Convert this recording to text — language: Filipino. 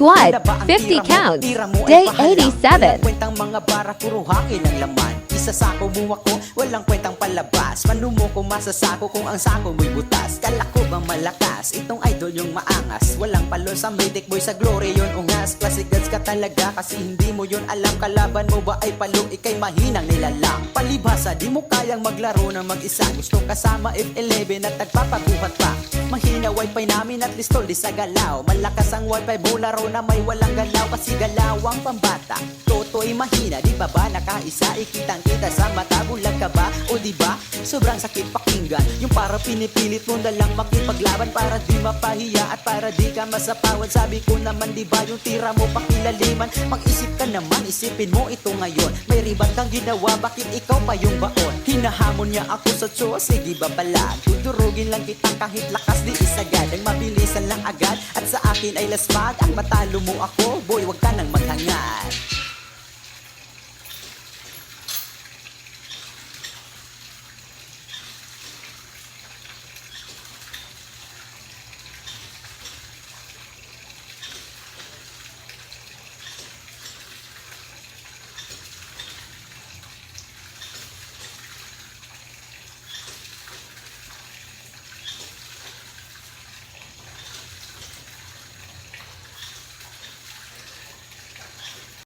Squad, 50 counts. Day 87. Kwentang mga bara, puro hangin ang laman. Isasako mo ako, walang kwentang palabas. Panumo ko masasako kung ang sako mo'y butas. Kala ko bang malakas, itong idol yung maangas. Walang palo sa medic boy, sa glory yun ungas. Classic gods ka talaga kasi hindi mo yun alam. Kalaban mo ba ay palo, ikay mahinang nilalang. Palibhasa, di mo kayang maglaro ng mag-isa. Gusto kasama F11 at nagpapabuhat pa. Mahina wifi namin at listol di sa galaw. Malakas ang wifi, bularo na may walang galaw. Kasi galawang pambata, toto'y mahina. Di ba ba nakaisa, ikitang kita sa mata. Bulag ka ba o di ba? Sobrang sakit pakinggan. Yung para pinipilit mo na lang makipaglaban. Para di mapahiya at para di ka masapawan. Sabi ko naman di ba yung tira mo pakilaliman. Mag-isip ka naman, isipin mo ito ngayon. May riban kang ginawa, bakit ikaw pa yung baon? Hinahamon niya ako sa tso, sige ba pala? Tudurugin lang kita kahit lakas di isagad. Ang mabilisan lang agad at sa akin ay lasmag. Ang matalo mo ako, boy wag ka nang maghangad.